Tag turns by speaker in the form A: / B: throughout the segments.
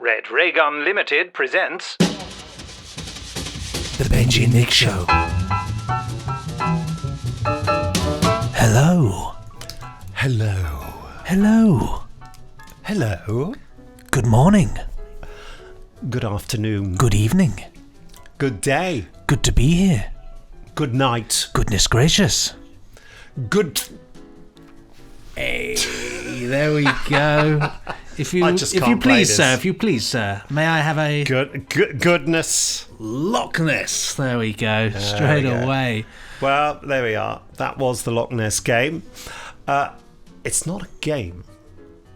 A: Red Ray Gun Limited presents
B: The Benji and Nick Show. Hello.
C: Hello.
B: Hello.
C: Hello.
B: Good morning.
C: Good afternoon.
B: Good evening.
C: Good day.
B: Good to be here.
C: Good night.
B: Goodness gracious.
C: Good.
B: Hey, there we go. If you please, sir, may I have a
C: goodness.
B: Loch Ness? There we go. Straight away.
C: Well, there we are. That was the Loch Ness game. It's not a game.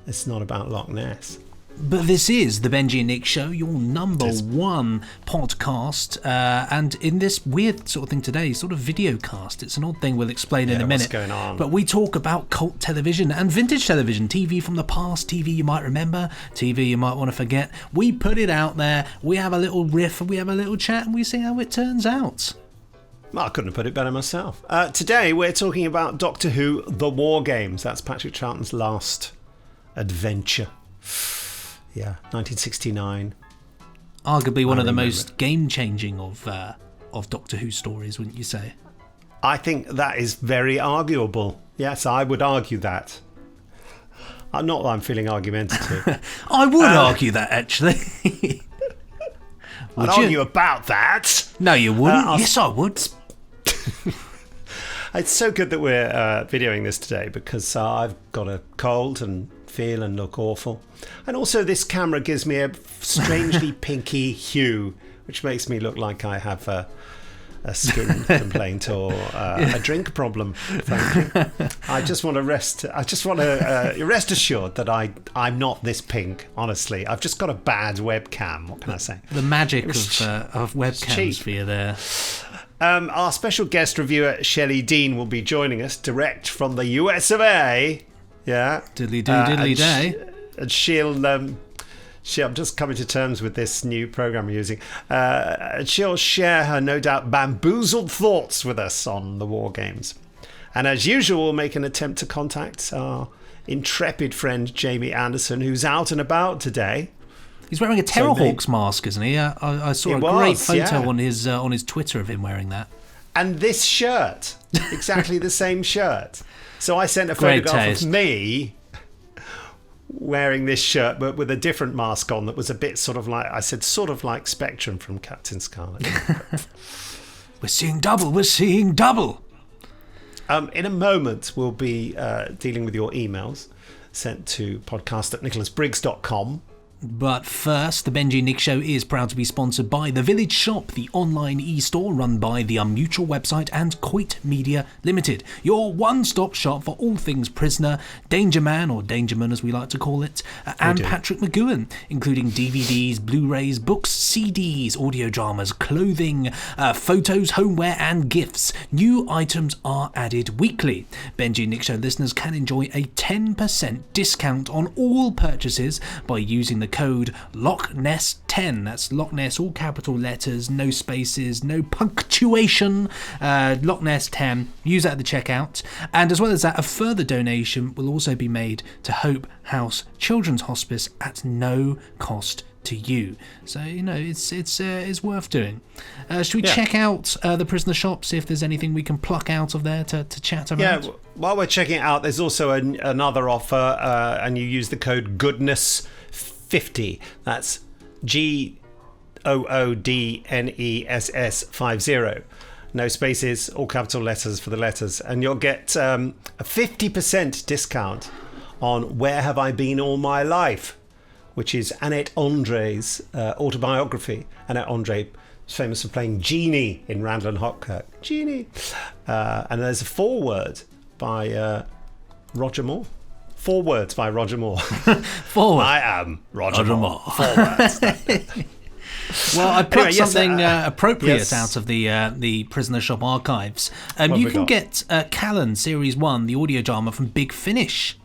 C: It's not about Loch Ness.
B: But this is the Benji and Nick Show, your number one podcast, and in this weird sort of thing today, sort of video cast. It's an odd thing we'll explain in a minute.
C: What's going on?
B: But we talk about cult television and vintage television, TV from the past, TV you might remember, TV you might want to forget. We put it out there, we have a little riff, we have a little chat, and we see how it turns out.
C: Well, I couldn't have put it better myself. Today we're talking about Doctor Who, The War Games. That's Patrick Troughton's last adventure. Yeah, 1969.
B: Arguably one of the most game-changing of Doctor Who stories, wouldn't you say?
C: I think that is very arguable. Yes, I would argue that. Not that I'm feeling argumentative.
B: I would argue that, actually.
C: I'd argue about that.
B: No, you wouldn't. Yes, I would.
C: It's so good that we're videoing this today because I've got a cold and feel and look awful. And also this camera gives me a strangely pinky hue, which makes me look like I have a skin complaint or a drink problem, frankly. I just want to rest assured that I'm not this pink, honestly. I've just got a bad webcam, what can I say?
B: The magic of webcams for you there.
C: Our special guest reviewer, Shelley Dean, will be joining us direct from the US of A. Yeah.
B: Diddly day.
C: And she'll I'm just coming to terms with this new program we're using. She'll share her no doubt bamboozled thoughts with us on the War Games. And as usual, we'll make an attempt to contact our intrepid friend Jamie Anderson, who's out and about today.
B: He's wearing a Terrorhawks mask, isn't he? I saw a great photo on his Twitter of him wearing that.
C: And this shirt, exactly the same shirt. So I sent a photograph of me wearing this shirt, but with a different mask on that was a bit sort of like Spectrum from Captain Scarlet.
B: We're seeing double.
C: In a moment, we'll be dealing with your emails sent to podcast@nicholasbriggs.com.
B: But first, the Benji Nick Show is proud to be sponsored by The Village Shop, the online e-store run by the Unmutual website and Coit Media Limited. Your one-stop shop for all things Prisoner, Danger Man, or Dangerman as we like to call it, and Patrick McGowan, including DVDs, Blu-rays, books, CDs, audio dramas, clothing, photos, homeware, and gifts. New items are added weekly. Benji Nick Show listeners can enjoy a 10% discount on all purchases by using the code Loch Ness 10. That's Loch Ness, all capital letters, no spaces, no punctuation. Loch Ness 10. Use that at the checkout. And as well as that, a further donation will also be made to Hope House Children's Hospice at no cost to you. So it's worth doing. Should we check out the Prisoner Shop, see if there's anything we can pluck out of there to chat about? Yeah.
C: While we're checking it out, there's also another offer, and you use the code GOODNESS50. That's GOODNESS50. No spaces, all capital letters for the letters, and you'll get a 50% discount on Where Have I Been All My Life, which is Annette Andre's autobiography. Annette Andre is famous for playing Jeannie in Randall and Hopkirk. Jeannie. And there's a foreword by Roger Moore. 4 words by Roger Moore.
B: Forward.
C: I am Roger Moore. 4 words.
B: Well, I plucked something appropriate out of the Prisoner Shop archives. You can get Callan Series 1, the audio drama from Big Finish,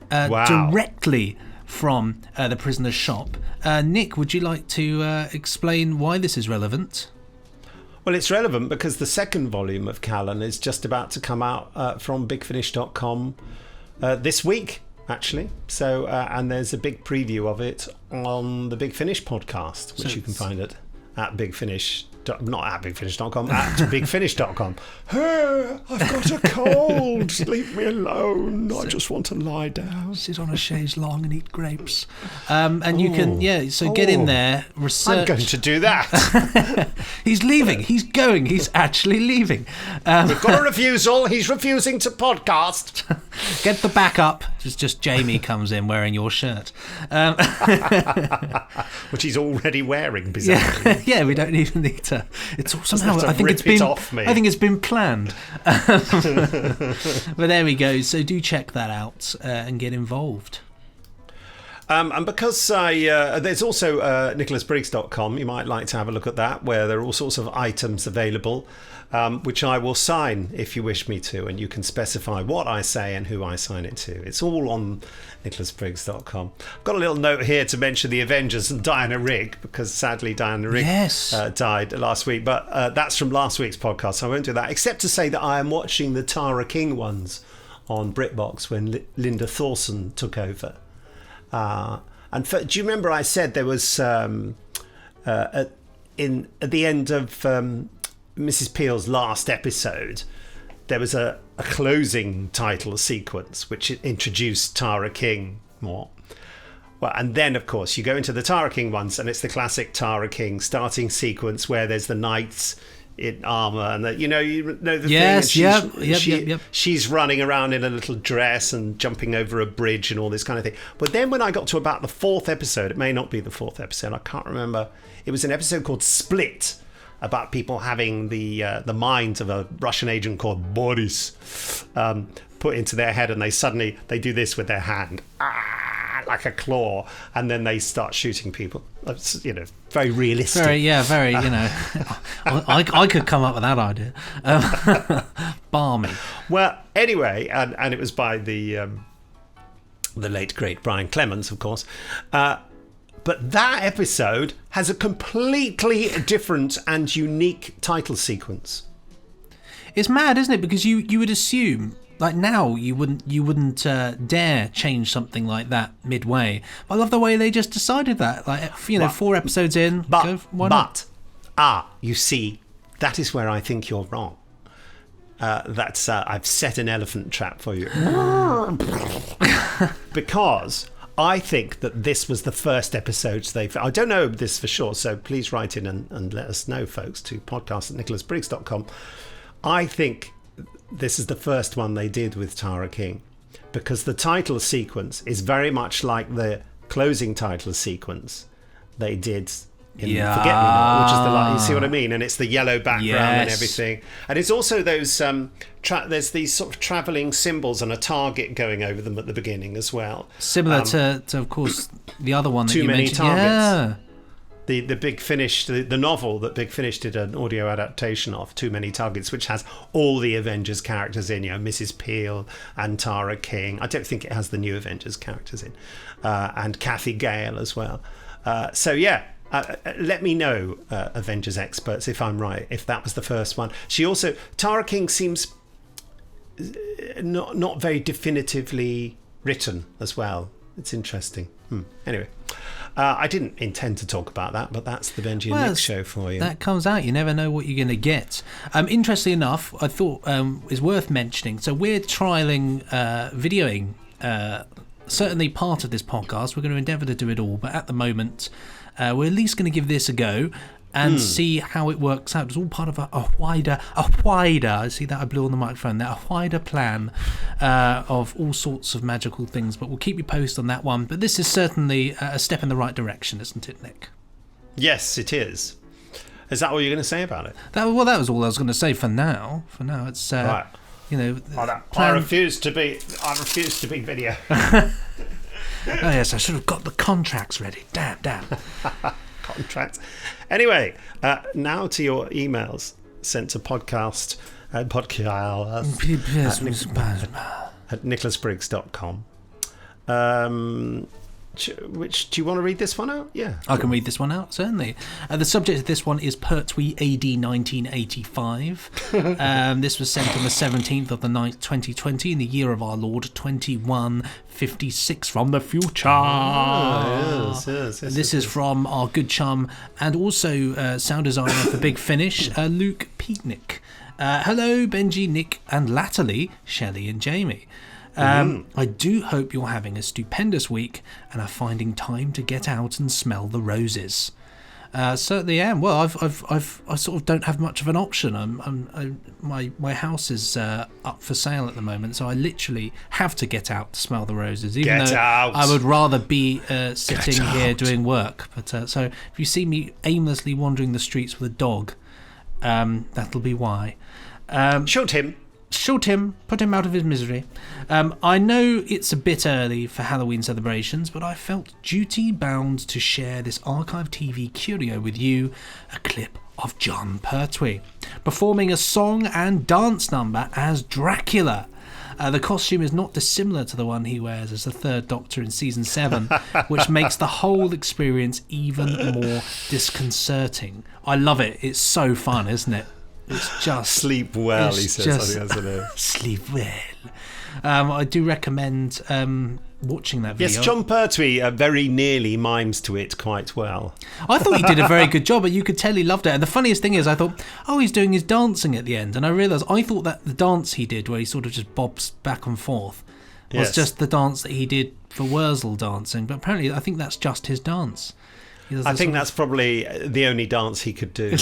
B: directly from the Prisoner Shop. Nick, would you like to explain why this is relevant?
C: Well, it's relevant because the second volume of Callan is just about to come out from bigfinish.com this week. actually. So, and there's a big preview of it on the Big Finish podcast, which you can find at Big Finish. Not at bigfinish.com, at bigfinish.com. Hey, I've got a cold. Leave me alone. I just want to lie down.
B: Sit on a chaise long and eat grapes. And you can, get in there, research.
C: I'm going to do that.
B: He's leaving. He's going. He's actually leaving.
C: We've got a refusal. He's refusing to podcast.
B: Get the backup. Just Jamie comes in wearing your shirt.
C: Which he's already wearing, bizarrely.
B: Yeah, we don't even need to. It's somehow. I think it's been. I think it's been planned. But there we go. So do check that out and get involved.
C: And because there's also nicholasbriggs.com, you might like to have a look at that, where there are all sorts of items available, which I will sign if you wish me to, and you can specify what I say and who I sign it to. It's all on nicholasbriggs.com. I've got a little note here to mention the Avengers and Diana Rigg, because sadly Diana Rigg died last week, but that's from last week's podcast, so I won't do that, except to say that I am watching the Tara King ones on BritBox when Linda Thorson took over. Do you remember I said there was at the end of Mrs. Peel's last episode, there was a closing title sequence which introduced Tara King more. Well, and then of course you go into the Tara King ones, and it's the classic Tara King starting sequence where there's the knights in armor, and that you know the thing. And she's running around in a little dress and jumping over a bridge and all this kind of thing. But then when I got to about the fourth episode, it may not be the fourth episode, I can't remember. It was an episode called Split, about people having the mind of a Russian agent called Boris put into their head, and they do this with their hand, like a claw, and then they start shooting people. It's, very realistic.
B: Very. I could come up with that idea. Balmy.
C: Well, anyway, and it was by the late great Brian Clemens, of course. But that episode has a completely different and unique title sequence.
B: It's mad, isn't it? Because you would assume, like now, you wouldn't dare change something like that midway. I love the way they just decided that. Like 4 episodes in, why not?
C: You see, that is where I think you're wrong. That's I've set an elephant trap for you. Because I think that this was the first episode I don't know this for sure, so please write in and let us know, folks, to podcast@nicholasbriggs.com. I think this is the first one they did with Tara King, because the title sequence is very much like the closing title sequence they did in Forget Me Not, which is you see what I mean? And it's the yellow background and everything. And it's also those there's these sort of travelling symbols and a target going over them at the beginning as well.
B: Similar to of course, the other one that
C: you mentioned. Too Many Targets.
B: Yeah.
C: The Big Finish, the novel that Big Finish did an audio adaptation of, Too Many Targets, which has all the Avengers characters in, Mrs. Peel and Tara King. I don't think it has the new Avengers characters in, and Kathy Gale as well. Let me know, Avengers experts, if I'm right, if that was the first one. Tara King seems not very definitively written as well. It's interesting. Anyway, I didn't intend to talk about that, but that's the Benji and Nick show for you.
B: That comes out. You never know what you're going to get. Interestingly enough, I thought is worth mentioning. So we're trialling videoing. Certainly part of this podcast. We're going to endeavour to do it all, but at the moment, we're at least going to give this a go and see how it works out. It's all part of a wider, I see that I blew on the microphone there, a wider plan of all sorts of magical things, but we'll keep you posted on that one. But this is certainly a step in the right direction, isn't it, Nick?
C: Yes, it is. Is that what you're going to say about it?
B: That was all I was going to say for now. It's
C: right. I refuse to be video.
B: Oh yes, I should have got the contracts ready. Damn.
C: Contracts. Anyway, now to your emails sent to podcast at nicholasbriggs.com. Which do you want to read this one out? Yeah,
B: I can read this one out, certainly. The subject of this one is Pertwee AD 1985. This was sent on the 17th of the 9th, 2020, in the year of our Lord 2156 from the future.
C: Yes,
B: This is from our good chum and also sound designer for Big Finish, Luke Peatnick. Hello, Benji, Nick, and latterly, Shelley and Jamie. I do hope you're having a stupendous week and are finding time to get out and smell the roses. Certainly am. Well, I sort of don't have much of an option. My house is up for sale at the moment, so I literally have to get out to smell the roses. Even
C: Get
B: though
C: out.
B: I would rather be sitting here doing work. But so if you see me aimlessly wandering the streets with a dog, that'll be why.
C: Shoot him.
B: Shoot him, put him out of his misery. I know it's a bit early for Halloween celebrations, but I felt duty bound to share this archive TV curio with you, a clip of Jon Pertwee performing a song and dance number as Dracula. The costume is not dissimilar to the one he wears as the Third Doctor in Season 7, which makes the whole experience even more disconcerting. I love it. It's so fun, isn't it? It's just
C: Sleep well, he says. I think that's it.
B: Sleep well. I do recommend watching that video.
C: Yes, Jon Pertwee very nearly mimes to it quite well.
B: I thought he did a very good job, but you could tell he loved it. And the funniest thing is, I thought, he's doing his dancing at the end. And I realised, I thought that the dance he did, where he sort of just bobs back and forth, was just the dance that he did for Wurzel dancing. But apparently, I think that's just his dance.
C: I think that's probably the only dance he could do.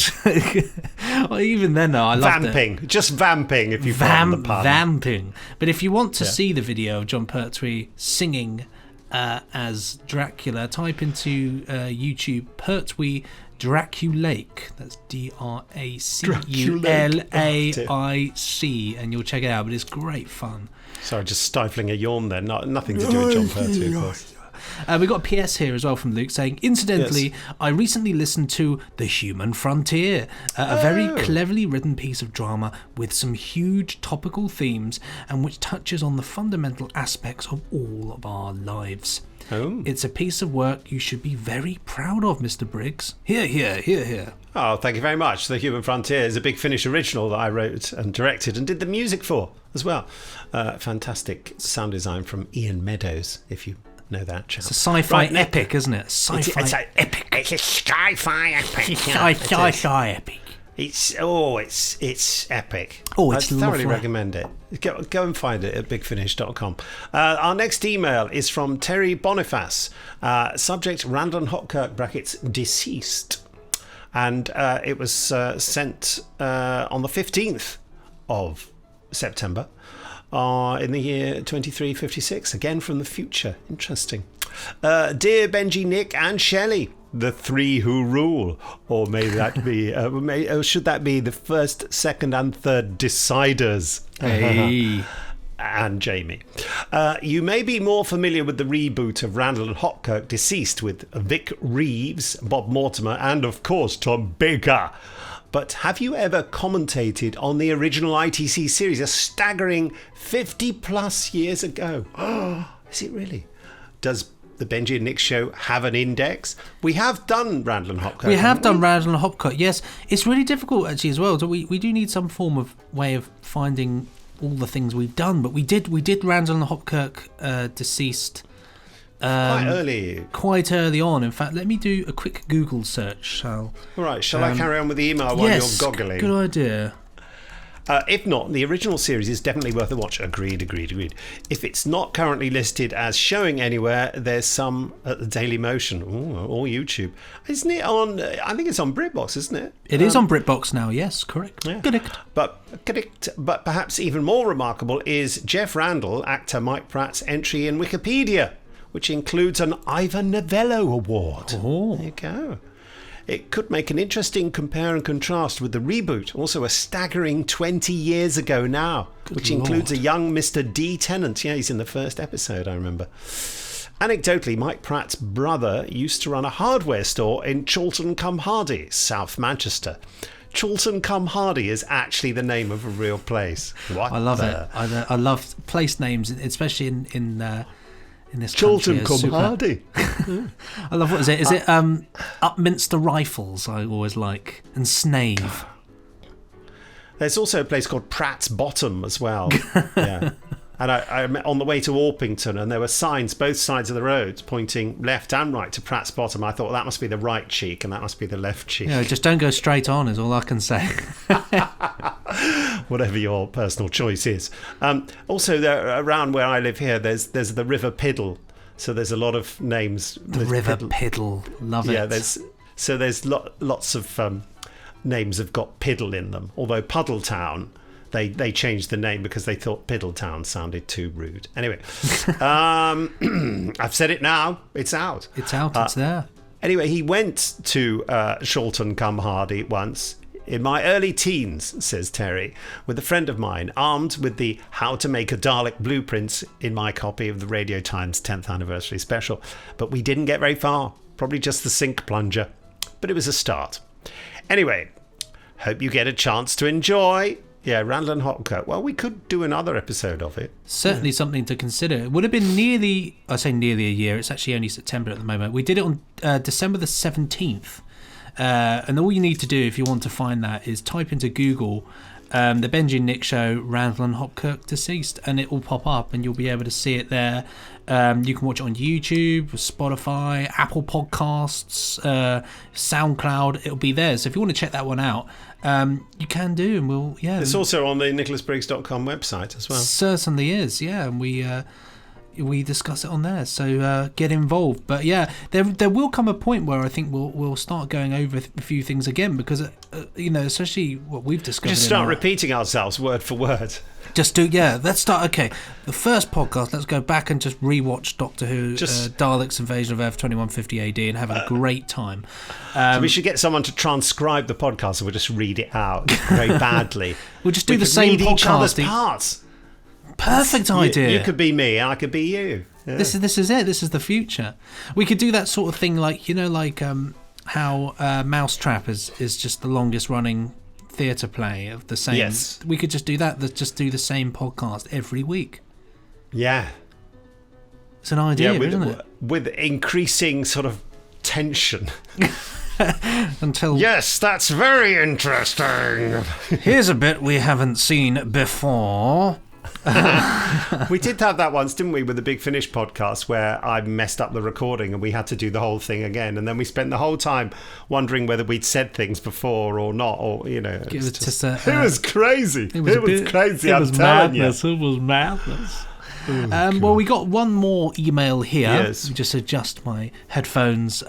B: Well, even then, though, I loved
C: vamping. Just vamping, if you pardon the pun.
B: Vamping. But if you want to see the video of Jon Pertwee singing as Dracula, type into YouTube Pertwee Draculaic. That's Draculaic, and you'll check it out. But it's great fun.
C: Sorry, just stifling a yawn there. Nothing to do with Jon Pertwee, of course.
B: We got a PS here as well from Luke saying, incidentally, I recently listened to The Human Frontier, a very cleverly written piece of drama with some huge topical themes and which touches on the fundamental aspects of all of our lives. It's a piece of work you should be very proud of, Mr. Briggs. Here.
C: Oh, thank you very much. The Human Frontier is a Big Finish original that I wrote and directed and did the music for as well. Fantastic sound design from Ian Meadows, if you know that chap.
B: It's a sci-fi epic, isn't it? Sci-fi.
C: It's an epic. It's a sci-fi epic.
B: Sci-fi epic.
C: It's epic.
B: Oh, it's
C: I thoroughly
B: lovely.
C: recommend it. Go and find it at bigfinish.com. Our next email is from Terry Boniface. Subject Randall Hopkirk brackets deceased. And it was sent on the 15th of September. In the year 2356, again from the future. Interesting. Dear Benji, Nick, and Shelley, the three who rule, or may that be, should that be the first, second, and third deciders?
B: Hey.
C: And Jamie. You may be more familiar with the reboot of Randall and Hopkirk Deceased with Vic Reeves, Bob Mortimer, and of course Tom Baker. But have you ever commentated on the original ITC series, a staggering 50 plus years ago? Is it really? Does the Benji and Nick show have an index? We have done Randall and Hopkirk.
B: We have done Randall and Hopkirk, yes. It's really difficult actually as well. So we do need some form of way of finding all the things we've done. But we did Randall and Hopkirk Deceased quite early on. In fact, let me do a quick Google search. All
C: right, shall I carry on with the email while you're goggling?
B: Good idea.
C: If not, the original series is definitely worth a watch. Agreed. If it's not currently listed as showing anywhere, there's some at the Daily Motion or YouTube. Isn't it on? I think it's on BritBox, isn't it?
B: It is on BritBox now. Yes, correct.
C: Yeah.
B: Correct.
C: But perhaps even more remarkable is Jeff Randall, actor Mike Pratt's entry in Wikipedia, which includes an Ivor Novello Award.
B: Oh.
C: There you go. It could make an interesting compare and contrast with the reboot, also a staggering 20 years ago now, which includes a young Mr. D. Tennant. Yeah, he's in the first episode, I remember. Anecdotally, Mike Pratt's brother used to run a hardware store in Chorlton-cum-Hardy, South Manchester. Chorlton-cum-Hardy is actually the name of a real place. What?
B: I love it. I love place names, especially in in this
C: Chilton
B: country.
C: come hardy.
B: I love, what is it? Is it Upminster Rifles? I always like, and Snave.
C: There's also a place called Pratt's Bottom as well. Yeah. And I'm on the way to Orpington, and there were signs both sides of the road pointing left and right to Pratt's Bottom. I thought, well, that must be the right cheek and that must be the left cheek.
B: Yeah, just don't go straight on is all I can say.
C: Whatever your personal choice is. Also, there, around where I live here, there's the River Piddle. So there's a lot of names.
B: The River Piddle. Love it.
C: Yeah, there's lots of names have got Piddle in them. Although Puddletown, they changed the name because they thought Piddletown sounded too rude. Anyway, I've said it now. It's out.
B: It's out. It's there.
C: Anyway, he went to Chilton cum Hardy once in my early teens, says Terry, with a friend of mine, armed with the How to Make a Dalek blueprints in my copy of the Radio Times 10th anniversary special. But we didn't get very far. Probably just the sink plunger. But it was a start. Anyway, hope you get a chance to enjoy. Yeah, Randall and Hopkirk. Well, we could do another episode of it.
B: Certainly something to consider. It would have been I say nearly a year. It's actually only September at the moment. We did it on December the 17th. And all you need to do if you want to find that is type into Google the Benji and Nick Show, Randall and Hopkirk Deceased, and it will pop up and you'll be able to see it there. You can watch it on YouTube, Spotify, Apple Podcasts, SoundCloud. It'll be there. So if you want to check that one out, you can do. And
C: it's also on the nicholasbriggs.com website as well.
B: Certainly is, yeah. And we discuss it on there, so get involved. But yeah, there will come a point where I think we'll start going over a few things again, because especially what we've discovered.
C: Just start repeating ourselves word for word.
B: Let's start. Okay, the first podcast, let's go back and just rewatch Doctor Who, Daleks Invasion of Earth 2150 AD, and have a great time.
C: So we should get someone to transcribe the podcast, and we'll just read it out very badly.
B: We'll just do the same podcast.
C: Each other's parts.
B: Perfect idea.
C: You could be me, and I could be you. Yeah.
B: This is it. This is the future. We could do that sort of thing, like how Mousetrap is just the longest running theatre play of the same.
C: Yes.
B: We could just do that. Just do the same podcast every week.
C: Yeah.
B: It's an idea, isn't it?
C: With increasing sort of tension.
B: Until
C: yes, that's very interesting.
B: Here's a bit we haven't seen before.
C: We did have that once, didn't we, with the Big Finish podcast, where I messed up the recording and we had to do the whole thing again, and then we spent the whole time wondering whether we'd said things before or not, or it was crazy. It was crazy. I'm telling you,
B: it was madness. Well, we got one more email here.
C: Yes.
B: Just adjust my headphones,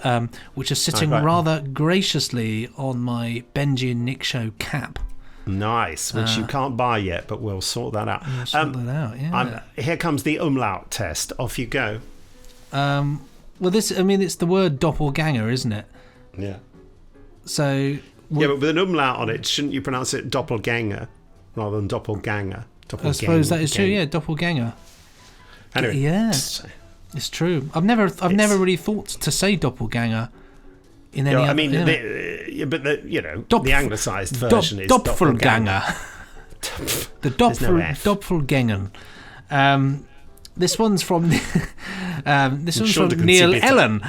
B: which are sitting rather graciously on my Benji and Nick Show cap.
C: Nice, which you can't buy yet, but we'll sort that out.
B: We'll sort that out, yeah.
C: Here comes the umlaut test. Off you go.
B: Well, it's the word doppelganger, isn't it?
C: Yeah.
B: So...
C: yeah, but with an umlaut on it, shouldn't you pronounce it doppelganger rather than doppelganger?
B: I suppose that is true, yeah, doppelganger.
C: Anyway.
B: Yeah, it's true. I've never really thought to say doppelganger in any other...
C: the anglicised version is
B: doppelganger. The doppelganger. This one's from Neil Ellen.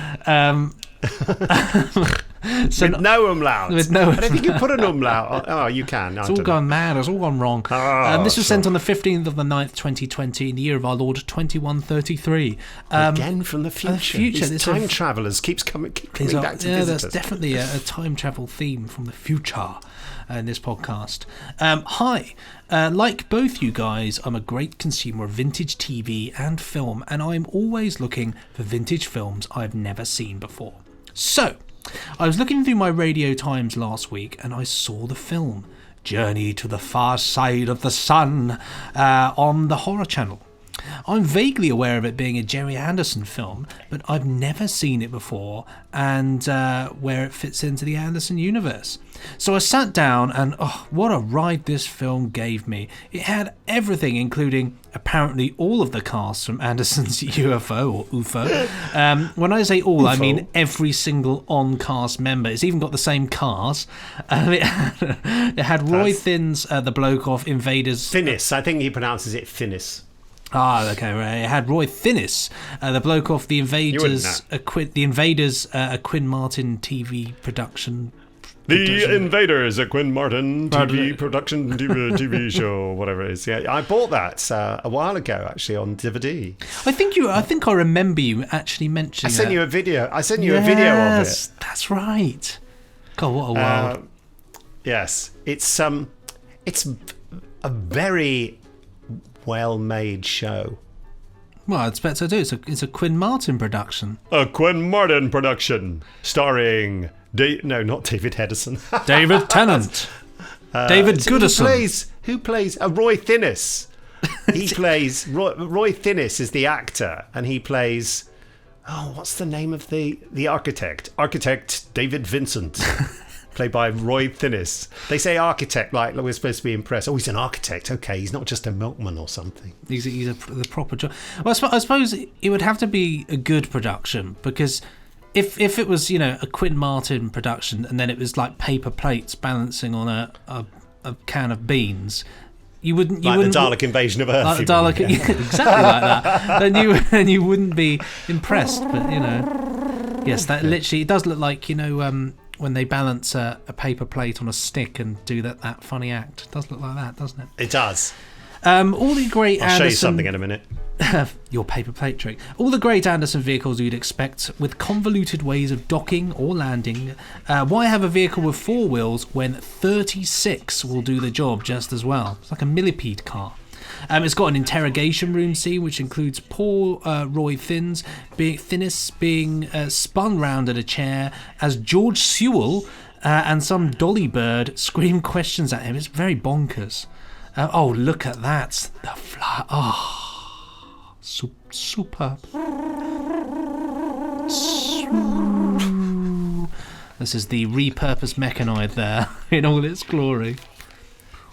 C: So with no umlaut. I don't think you put an umlaut. Oh, you can.
B: It's all gone mad. It's all gone wrong. This was sent on the 15th of the 9th, 2020, in the year of our Lord 2133.
C: Again from the future. These time travellers keep coming back to visit us.
B: That's definitely a time travel theme from the future in this podcast. Hi. Like both you guys, I'm a great consumer of vintage TV and film, and I'm always looking for vintage films I've never seen before. So, I was looking through my Radio Times last week and I saw the film Journey to the Far Side of the Sun on the Horror Channel. I'm vaguely aware of it being a Jerry Anderson film, but I've never seen it before and where it fits into the Anderson universe. So I sat down and what a ride this film gave me. It had everything, including apparently all of the cast from Anderson's UFO or UFO. When I say all, UFO. I mean every single on-cast member. It's even got the same cars. It had Roy Thinnes, the bloke off Invaders.
C: Finnis. I think he pronounces it Finnis.
B: Ah, okay, right. It had Roy Thinnis, the bloke off the Invaders, a Quinn Martin TV production.
C: The Invaders, a Quinn Martin TV production TV show, whatever it is. Yeah, I bought that a while ago, actually, on DVD.
B: I think I remember you actually mentioning.
C: I sent you a video. I sent you a video of it.
B: That's right. God, what a world!
C: Yes, it's a very well-made show.
B: Well, I expect so too. It's a Quinn Martin production.
C: A Quinn Martin production starring not David Hedison.
B: David Tennant. David Goodison.
C: Who plays Roy Thinnis? He plays Roy Thinnis is the actor, and he plays. Oh, what's the name of the architect? Architect David Vincent. Played by Roy Thinnis. They say architect like we're supposed to be impressed. Oh, he's an architect. Okay, he's not just a milkman or something.
B: He's the proper job. Well, I suppose it would have to be a good production, because if it was, a Quinn Martin production and then it was like paper plates balancing on a can of beans, you wouldn't the
C: Dalek invasion of Earth.
B: Like the Dalek, exactly like that. Then you wouldn't be impressed. But yes, that literally it does look like when they balance a paper plate on a stick and do that funny act. It does look like that, doesn't it?
C: It does.
B: All the great
C: I'll show you something in a minute.
B: Your paper plate trick. All the great Anderson vehicles you'd expect, with convoluted ways of docking or landing. Why have a vehicle with 4 wheels when 36 will do the job just as well? It's like a millipede car. It's got an interrogation room scene, which includes poor Roy Thinnis being spun round at a chair as George Sewell and some dolly bird scream questions at him. It's very bonkers. Oh, look at that. The fly. Oh, superb. This is the repurposed mechanoid there in all its glory.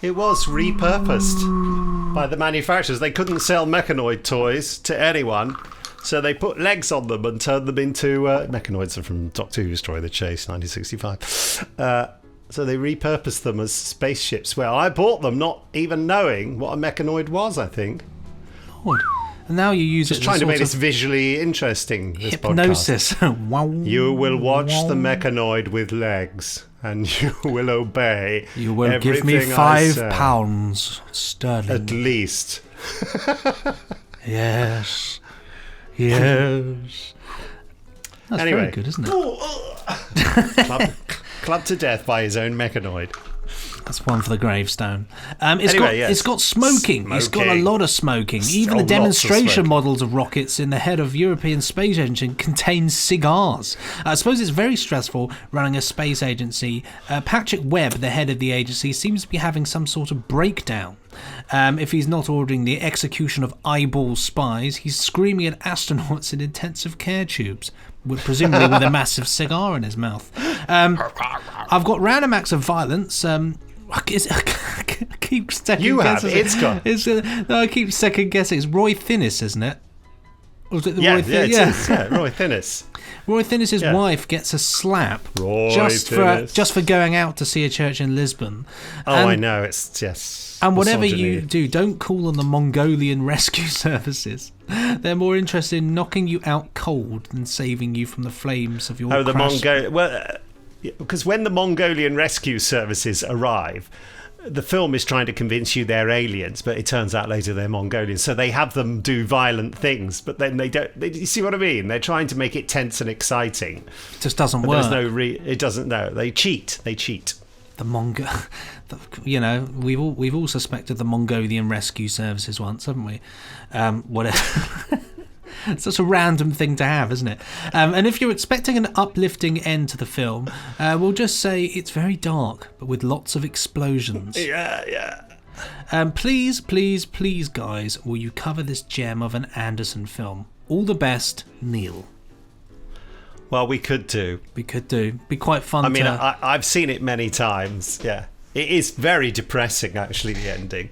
C: It was repurposed by the manufacturers. They couldn't sell mechanoid toys to anyone, so they put legs on them and turned them into... mechanoids are from Doctor Who Destroy the Chase, 1965. So they repurposed them as spaceships. Well, I bought them not even knowing what a mechanoid was, I think.
B: Lord. And now you use
C: Just trying to make this visually interesting, this
B: hypnosis.
C: Podcast. You will watch the mechanoid with legs, and you will obey.
B: You will give me £5 sterling.
C: At least.
B: Yes. Yes. That's
C: anyway.
B: very good, isn't it?
C: Clubbed to death by his own mechanoid.
B: That's one for the gravestone. It's got smoking. It's got a lot of smoking. Even the demonstration models of rockets in the head of European Space Agency contain cigars. I suppose it's very stressful running a space agency. Patrick Webb, the head of the agency, seems to be having some sort of breakdown. If he's not ordering the execution of eyeball spies, he's screaming at astronauts in intensive care tubes, presumably with a massive cigar in his mouth. I've got random acts of violence. I keep second guessing. I keep second guessing. It's Roy Thinnis, isn't it? Or was it the Roy Thinnis?
C: Roy Thinnis.
B: Roy Thinnis' wife gets a slap just for going out to see a church in Lisbon.
C: I know. It's yes.
B: And whatever you do, don't call on the Mongolian rescue services. They're more interested in knocking you out cold than saving you from the flames of your crash.
C: Because when the Mongolian rescue services arrive, the film is trying to convince you they're aliens, but it turns out later they're Mongolians. So they have them do violent things, but then they don't. You see what I mean? They're trying to make it tense and exciting.
B: It just doesn't work.
C: It doesn't. No, they cheat.
B: The we've all suspected the Mongolian rescue services once, haven't we? Whatever. It's such a random thing to have, isn't it? And if you're expecting an uplifting end to the film, we'll just say it's very dark, but with lots of explosions.
C: Yeah.
B: Please, guys, will you cover this gem of an Anderson film? All the best, Neil.
C: Well, we could do.
B: Be quite fun.
C: I mean, I've seen it many times. Yeah, it is very depressing, actually. The ending.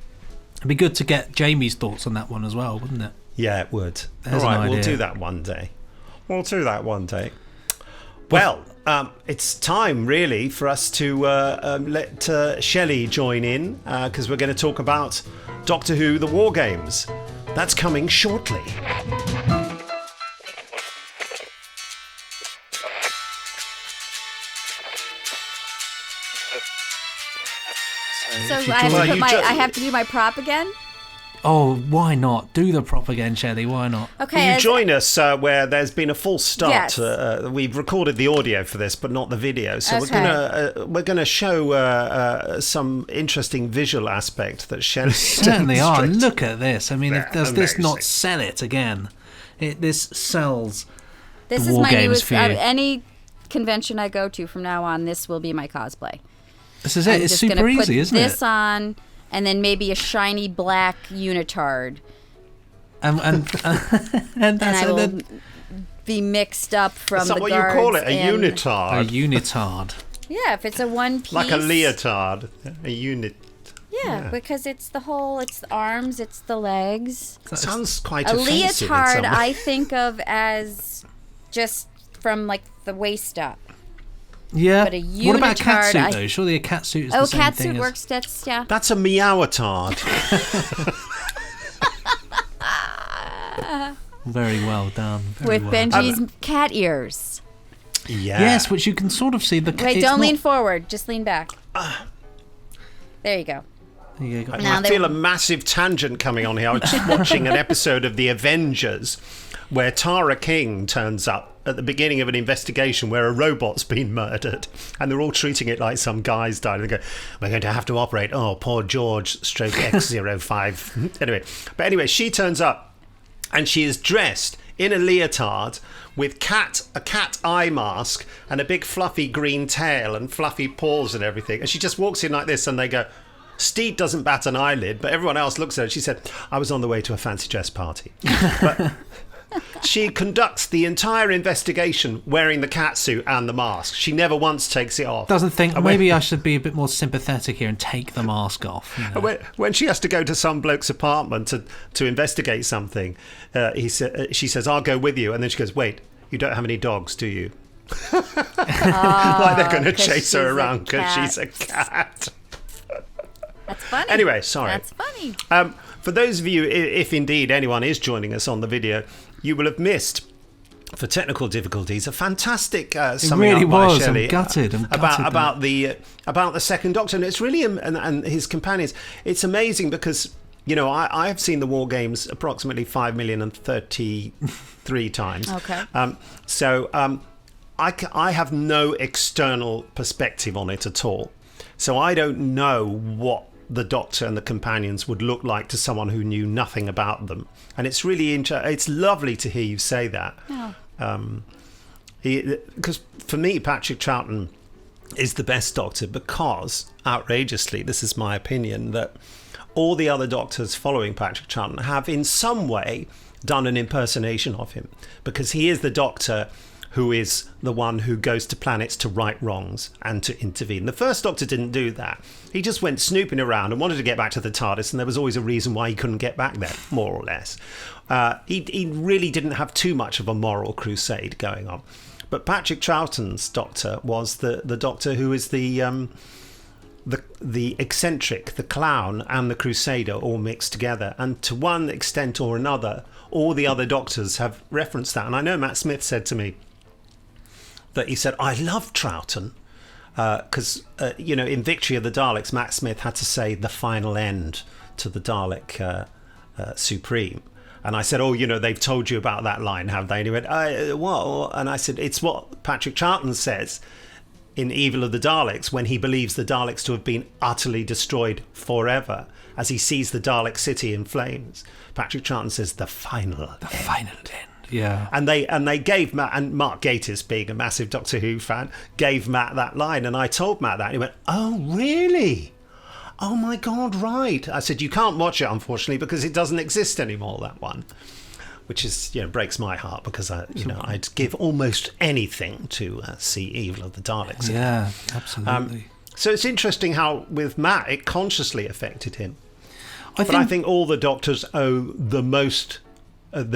B: It'd be good to get Jamie's thoughts on that one as well, wouldn't it?
C: Yeah, it would.
B: There's
C: all right, we'll do that one day. Well, it's time really for us to let Shelley join in because we're going to talk about Doctor Who: The War Games. That's coming shortly.
D: So I have to do my prop again?
B: Oh, why not? Do the prop again, Shelley. Why not?
D: Okay.
C: Will you join us where there's been a false start?
D: Yes.
C: We've recorded the audio for this, but not the video. So we're gonna show some interesting visual aspect that Shelley
B: certainly are.
C: demonstrates.
B: Look at this. I mean, does this
C: amazing.
B: not sell it again? This sells.
D: This
B: the
D: is
B: war
D: my
B: games
D: newest.
B: for you.
D: Any convention I go to from now on, this will be my cosplay.
B: This is it.
D: I'm
B: It's
D: just
B: super
D: gonna put
B: easy, isn't it?
D: this on, and then maybe a shiny black unitard,
B: And
D: and
B: that's
D: I will be mixed up from
C: Is that
D: the
C: what you
D: guards.
C: call it? A
D: and-
C: unitard?
B: a unitard.
D: Yeah, if it's a one piece.
C: Like a leotard. A unit.
D: Yeah, because it's the whole, it's the arms, it's the legs.
C: That sounds quite
D: A
C: offensive in
D: leotard
C: some way.
D: I think of as just from like the waist up.
B: Yeah.
D: But a
B: What about a cat
D: unitard,
B: suit though? Surely a cat suit is
D: Oh,
B: the same
D: cat
B: thing
D: suit
B: as...
D: works. That's yeah.
C: That's a meowatard.
B: Very well done. Very
D: With
B: well.
D: Benji's cat ears.
C: Yeah.
B: Yes, which you can sort of see the.
D: Wait,
B: it's
D: don't
B: not-
D: lean forward. Just lean back. There you go.
B: Yeah, got-
D: Now
C: I
D: they-
C: feel a massive tangent coming on here. I was just watching an episode of The Avengers where Tara King turns up at the beginning of an investigation where a robot's been murdered, and they're all treating it like some guy's died. And they go, "We're going to have to operate. Oh, poor George, stroke X05." Anyway, she turns up, and she is dressed in a leotard with a cat eye mask and a big fluffy green tail and fluffy paws and everything. And she just walks in like this, and they go, Steed doesn't bat an eyelid, but everyone else looks at her. She said, "I was on the way to a fancy dress party." But she conducts the entire investigation wearing the cat suit and the mask. She never once takes it off.
B: Doesn't think maybe I should be a bit more sympathetic here and take the mask off. You know?
C: When she has to go to some bloke's apartment to investigate something, she says, "I'll go with you," and then she goes, "Wait, you don't have any dogs, do you?" Like they're going to
D: 'cause
C: chase her
D: she's a
C: around because
D: cat.
C: she's a cat.
D: That's funny.
C: Anyway, sorry.
D: That's funny.
C: For those of you, if indeed anyone is joining us on the video, you will have missed, for technical difficulties, a fantastic summing
B: really
C: up by
B: was.
C: Shelley
B: I'm gutted.
C: about the Second Doctor, and it's really and his companions. It's amazing because I have seen the War Games approximately 5,033 times.
D: Okay.
C: I have no external perspective on it at all, so I don't know what the Doctor and the companions would look like to someone who knew nothing about them. And it's really it's lovely to hear you say that.
D: Oh.
C: Because for me, Patrick Troughton is the best Doctor because, outrageously, this is my opinion, that all the other Doctors following Patrick Troughton have in some way done an impersonation of him, because he is the Doctor who is the one who goes to planets to right wrongs and to intervene. The first Doctor didn't do that. He just went snooping around and wanted to get back to the TARDIS, and there was always a reason why he couldn't get back there, more or less. He really didn't have too much of a moral crusade going on. But Patrick Troughton's Doctor was the Doctor who is the eccentric, the clown, and the crusader all mixed together. And to one extent or another, all the other Doctors have referenced that. And I know Matt Smith said to me that he said, "I love Troughton," because, in Victory of the Daleks, Matt Smith had to say the final end to the Dalek Supreme. And I said, "Oh, they've told you about that line, have they?" And he went, "What?" And I said, "It's what Patrick Troughton says in Evil of the Daleks when he believes the Daleks to have been utterly destroyed forever, as he sees the Dalek city in flames. Patrick Troughton says the final end.
B: Yeah.
C: And they gave Matt, and Mark Gatiss, being a massive Doctor Who fan, gave Matt that line. And I told Matt that. And he went, "Oh, really? Oh, my God, right." I said, "You can't watch it, unfortunately, because it doesn't exist anymore, that one." Which is, breaks my heart, because I'd give almost anything to see Evil of the Daleks.
B: Yeah, absolutely.
C: So it's interesting how, with Matt, it consciously affected him. I think all the Doctors owe the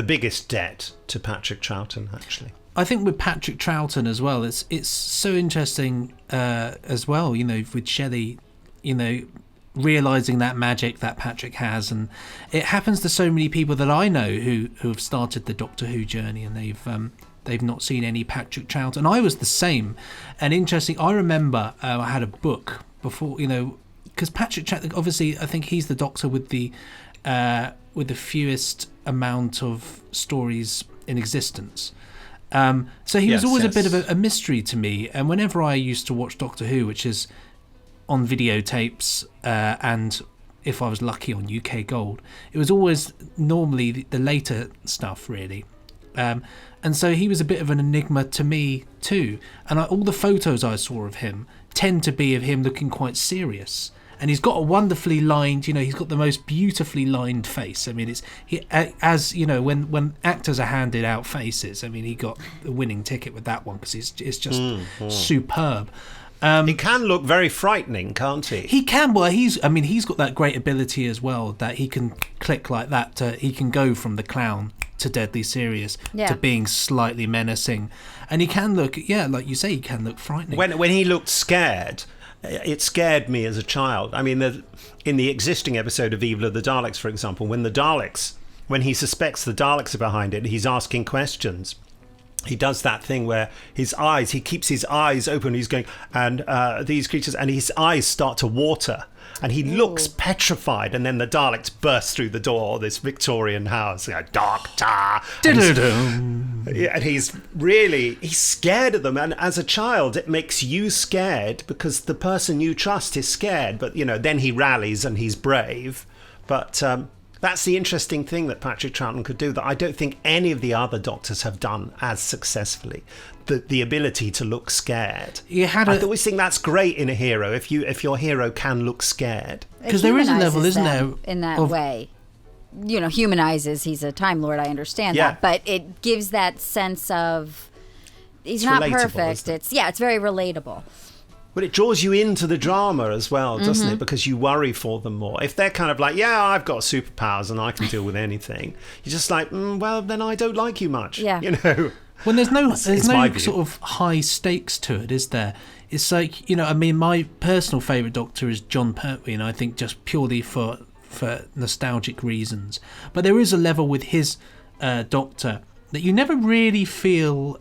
C: biggest debt to Patrick Troughton, actually.
B: I think with Patrick Troughton as well, it's so interesting as well. With Shelley, realizing that magic that Patrick has, and it happens to so many people that I know who have started the Doctor Who journey, and they've not seen any Patrick Troughton. And I was the same. And interesting, I remember I had a book before, because Patrick Troughton, obviously, I think he's the Doctor with the fewest amount of stories in existence. So he was always a bit of a mystery to me. And whenever I used to watch Doctor Who, which is on videotapes, and if I was lucky on UK Gold, it was always normally the later stuff, really. And so he was a bit of an enigma to me too. And all the photos I saw of him tend to be of him looking quite serious. And he's got a wonderfully lined, he's got the most beautifully lined face. I mean, when actors are handed out faces, I mean, he got the winning ticket with that one because it's just superb.
C: He can look very frightening, can't he?
B: He can. Well, he's got that great ability as well, that he can click like that. He can go from the clown to deadly serious to being slightly menacing, and he can look, like you say, he can look frightening.
C: When he looked scared, it scared me as a child. I mean, in the existing episode of Evil of the Daleks, for example, when he suspects the Daleks are behind it, he's asking questions. He does that thing where he keeps his eyes open. He's going, and these creatures, and his eyes start to water. And he looks petrified. And then the Daleks burst through the door, this Victorian house. Doctor! And he's scared of them. And as a child, it makes you scared because the person you trust is scared. But, then he rallies and he's brave. But that's the interesting thing that Patrick Troughton could do that I don't think any of the other Doctors have done as successfully. The ability to look scared. I always think that's great in a hero, if your hero can look scared.
B: Because there is a level, isn't there?
D: In that way. Humanizes, he's a Time Lord, I understand that. But it gives that sense of, he's not perfect. It's very relatable.
C: But it draws you into the drama as well, doesn't it? Because you worry for them more. If they're kind of like, I've got superpowers and I can deal with anything, you're just like, well, then I don't like you much. Yeah.
B: When there's no sort of high stakes to it, is there? It's like, my personal favourite Doctor is John Pertwee, and I think just purely for nostalgic reasons. But there is a level with his Doctor that you never really feel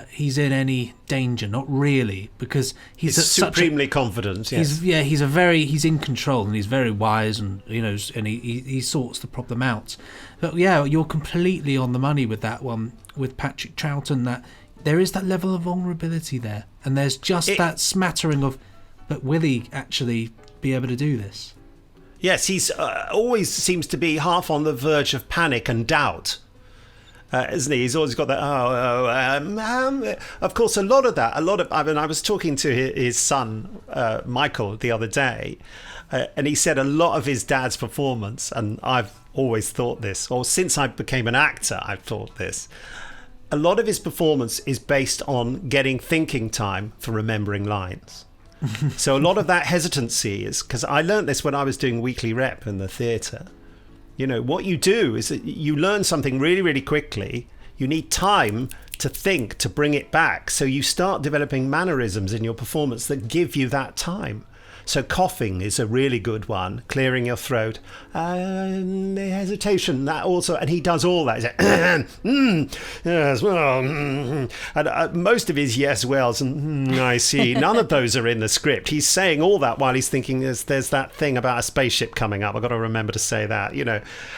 B: he's in any danger, not really, because he's
C: supremely confident. Yes.
B: He's in control and he's very wise, and and he sorts the problem out. But you're completely on the money with that one with Patrick Troughton. That there is that level of vulnerability there, and there's just that smattering of, but will he actually be able to do this?
C: Yes, he's always seems to be half on the verge of panic and doubt. Isn't he? He's always got that. Of course, I was talking to his son, Michael, the other day, and he said a lot of his dad's performance, and I've always thought this, or since I became an actor, I've thought this. A lot of his performance is based on getting thinking time for remembering lines. So a lot of that hesitancy is, because I learned this when I was doing weekly rep in the theatre. What you do is that you learn something really, really quickly. You need time to think, to bring it back. So you start developing mannerisms in your performance that give you that time. So coughing is a really good one, clearing your throat, hesitation, that also, and he does all that. He's like, yes, well, and most of his yes, wells, and I see, none of those are in the script. He's saying all that while he's thinking there's that thing about a spaceship coming up. I've got to remember to say that,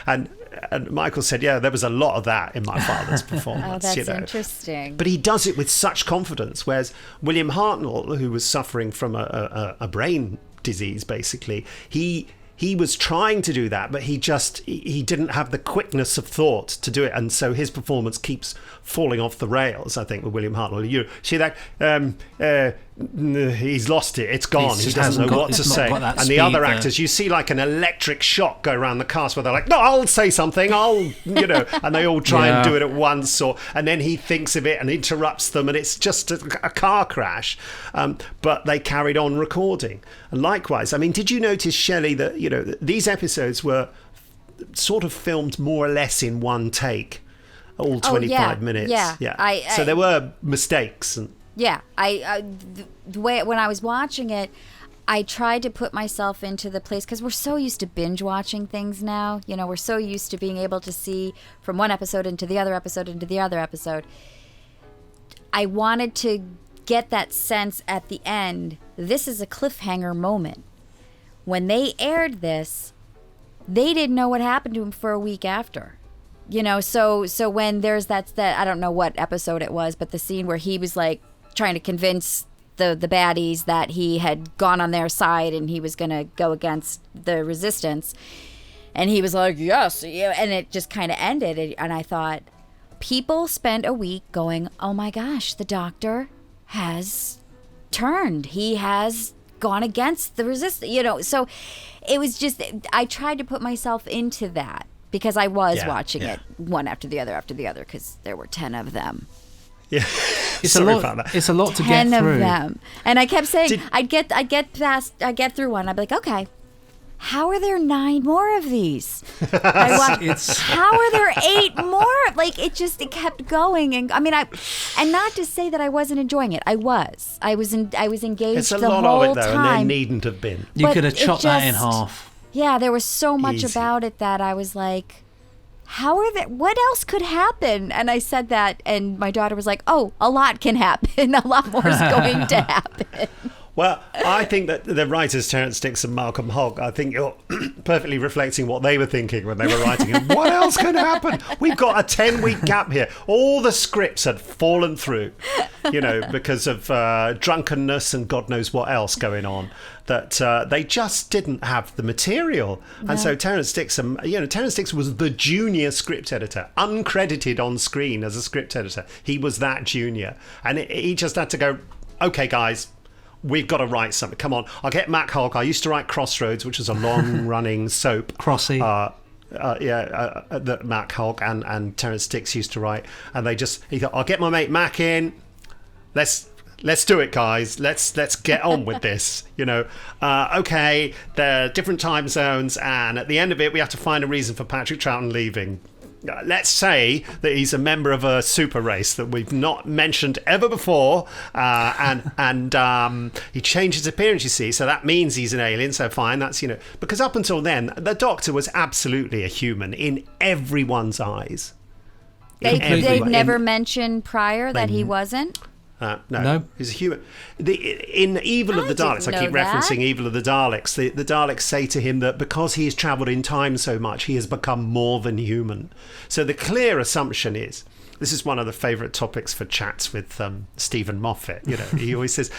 C: And Michael said, there was a lot of that in my father's performance.
D: Oh, that's interesting.
C: But he does it with such confidence, whereas William Hartnell, who was suffering from a brain disease, basically, he was trying to do that, but he didn't have the quickness of thought to do it, and so his performance keeps falling off the rails, I think, with William Hartnell. You see that? He's lost it. It's gone. He doesn't know what to say. And the other actors, you see like an electric shock go around the cast where they're like, no, I'll say something. And they all try and do it at once. And then he thinks of it and interrupts them. And it's just a car crash. But they carried on recording. And likewise, did you notice, Shelley, that, these episodes were sort of filmed more or less in one take, all 25 minutes. Yeah. So there were mistakes.
D: The way when I was watching it, I tried to put myself into the place, because we're so used to binge watching things now. You know, we're so used to being able to see from one episode into the other episode into the other episode. I wanted to get that sense at the end. This is a cliffhanger moment. When they aired this, they didn't know what happened to him for a week after. You know, so when there's that I don't know what episode it was, but the scene where he was like trying to convince the baddies that he had gone on their side and he was going to go against the resistance. And he was like, yes. And it just kind of ended. And I thought, people spent a week going, oh my gosh, the Doctor has turned. He has gone against the resistance. You know, so it was just, I tried to put myself into that because I was watching it one after the other, because there were 10 of them.
C: Yeah,
B: it's a lot. It's a lot to get through.
D: 10 of them, and I kept saying, I'd get through one. I'd be like, okay, how are there 9 more of these? How are there 8 more? Like it kept going, and I mean, and not to say that I wasn't enjoying it. I was engaged
C: it's a
D: the
C: lot
D: whole
C: of it though,
D: time.
C: and there needn't have been.
B: You could have chopped that in half.
D: Yeah, there was so much
C: Easy.
D: about it that I was like, what else could happen? And I said that, and my daughter was like, oh, a lot can happen. A lot more is going to happen.
C: Well, I think that the writers, Terrence Dicks and Malcolm Hogg, I think you're perfectly reflecting what they were thinking when they were writing it. What else can happen? We've got a 10-week gap here. All the scripts had fallen through, you know, because of drunkenness and God knows what else going on. That they just didn't have the material. No. And so Terrence Dicks was the junior script editor, uncredited on screen as a script editor. He was that junior. And he just had to go, okay, guys, we've got to write something. Come on. I'll get Mac Hulk. I used to write Crossroads, which was a long-running soap.
B: Crossy.
C: That Mac Hulk and Terrence Dicks used to write. And he thought, I'll get my mate Mac in. Let's do it, guys. Let's get on with this. You know, okay, there are different time zones, and at the end of it, we have to find a reason for Patrick Troughton leaving. Let's say that he's a member of a super race that we've not mentioned ever before, and he changed his appearance. You see, so that means he's an alien. So fine, that's because up until then, the Doctor was absolutely a human in everyone's eyes.
D: They've never mentioned prior that he wasn't.
C: No, he's a human. In Evil of the Daleks, I keep referencing Evil of the Daleks. The Daleks say to him that because he has travelled in time so much, he has become more than human. So the clear assumption is, this is one of the favourite topics for chats with Stephen Moffat. He always says,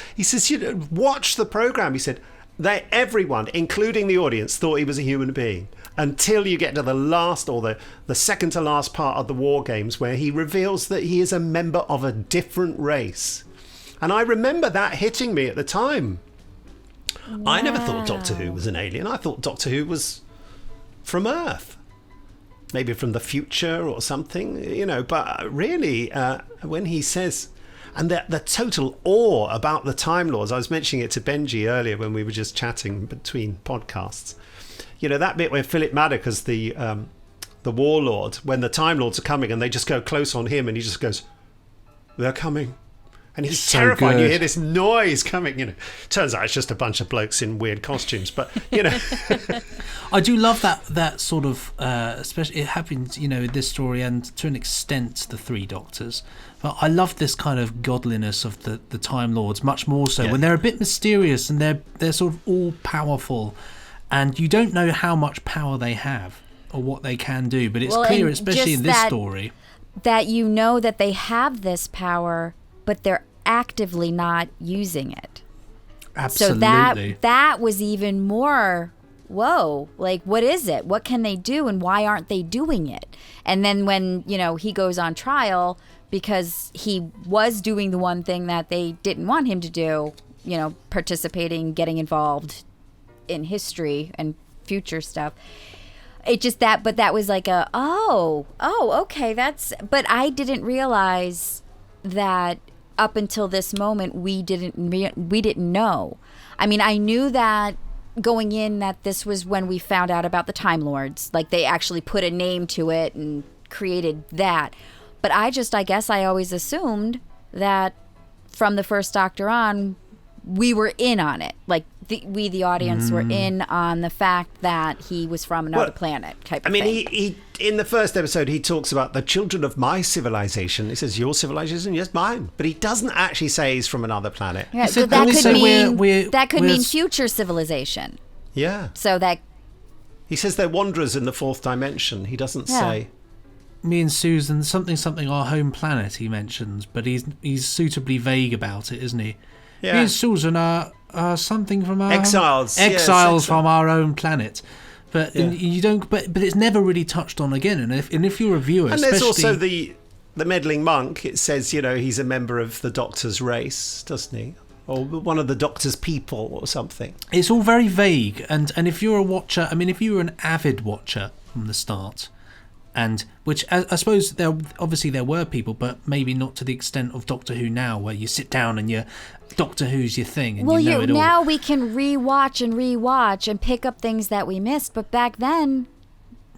C: watch the programme. He said, everyone, including the audience, thought he was a human being until you get to the last or the second to last part of the War Games, where he reveals that he is a member of a different race. And I remember that hitting me at the time. Wow. I never thought Doctor Who was an alien. I thought Doctor Who was from Earth, maybe from the future or something, but really when he says, and the total awe about the Time Lords. I was mentioning it to Benji earlier when we were just chatting between podcasts. That bit where Philip Maddock as the warlord, when the Time Lords are coming and they just go close on him and he just goes, they're coming. And he's so terrified. Good. You hear this noise coming, Turns out it's just a bunch of blokes in weird costumes, but,
B: I do love that sort of, especially it happens, in this story and to an extent the Three Doctors. But I love this kind of godliness of the Time Lords much more so when they're a bit mysterious and they're sort of all powerful, and you don't know how much power they have or what they can do. But it's clear, especially in this story,
D: that that they have this power, but they're actively not using it.
B: Absolutely.
D: So that was even more, whoa, like what is it? What can they do and why aren't they doing it? And then when, he goes on trial because he was doing the one thing that they didn't want him to do, participating, getting involved in history and future stuff. It just but that was like okay, but I didn't realize that up until this moment we didn't know. I mean, I knew that going in that this was when we found out about the Time Lords, like they actually put a name to it and created that. But I guess I always assumed that from the first Doctor on, we were in on it. Like we, the audience, were in on the fact that he was from another planet type of thing.
C: he in the first episode, he talks about the children of my civilization. He says, your civilization? Yes, mine. But he doesn't actually say he's from another planet.
D: Yeah,
B: So
D: so that could
B: also
D: mean
B: we're-
D: mean future civilization.
C: Yeah.
D: So that
C: He says they're wanderers in the fourth dimension. He doesn't say.
B: Me and Susan, something our home planet, he mentions, but he's suitably vague about it, isn't he?
C: Yeah.
B: Me and Susan are something from our
C: Exiles. Yes,
B: exiles
C: exile.
B: from our own planet. But
C: Yeah.
B: you don't. But it's never really touched on again. And if you're a viewer,
C: And there's
B: especially,
C: also the meddling monk. It says, he's a member of the Doctor's race, doesn't he? Or one of the Doctor's people or something.
B: it's all very vague. And if you're a watcher, I mean, if you were an avid watcher from the start, and which I suppose there were people, but maybe not to the extent of Doctor Who now, where you sit down and you're Doctor Who's your thing, and you know it all.
D: now we can rewatch and pick up things that we missed. But back then,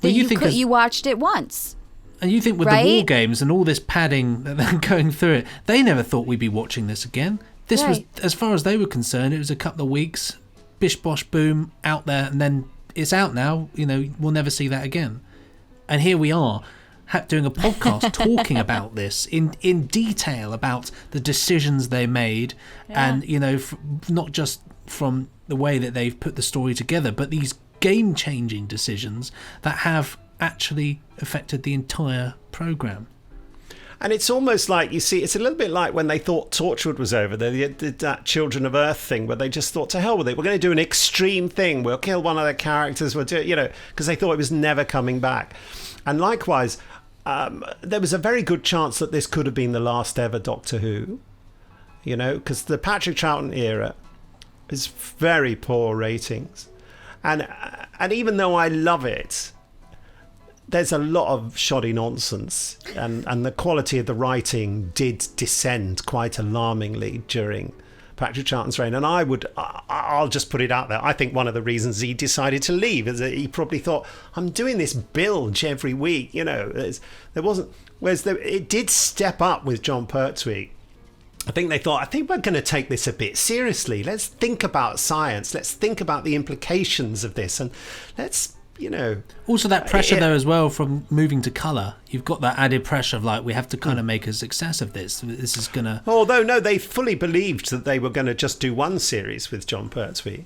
B: Well, you think as-
D: you watched it once.
B: And you think with
D: Right?
B: the war games and all this padding that they're going through it, they never thought we'd be watching this again. This was,
D: Right.
B: as far as they were concerned, it was a couple of weeks, bish bosh boom, out there, and then it's out now. We'll never see that again. And here we are, doing a podcast talking about this in detail about the decisions they made, and not just from the way that they've put the story together, but these game-changing decisions that have actually affected the entire program.
C: And it's almost like, it's a little bit like when they thought Torchwood was over. They did that Children of Earth thing where they just thought, to hell with it. We're going to do an extreme thing. We'll kill one of the characters. We'll do it, because they thought it was never coming back. And likewise, there was a very good chance that this could have been the last ever Doctor Who, because the Patrick Troughton era is very poor ratings. And even though I love it, there's a lot of shoddy nonsense, and the quality of the writing did descend quite alarmingly during Patrick Troughton's reign. And I'll just put it out there, I think one of the reasons he decided to leave is that he probably thought, I'm doing this bilge every week, there wasn't, whereas it did step up with John Pertwee. I think they thought, I think we're going to take this a bit seriously. Let's think about science. Let's think about the implications of this, and let's
B: Also that pressure though as well from moving to colour. You've got that added pressure of like, we have to kind of make a success of this. This is going to...
C: Although, no, they fully believed that they were going to just do one series with John Pertwee.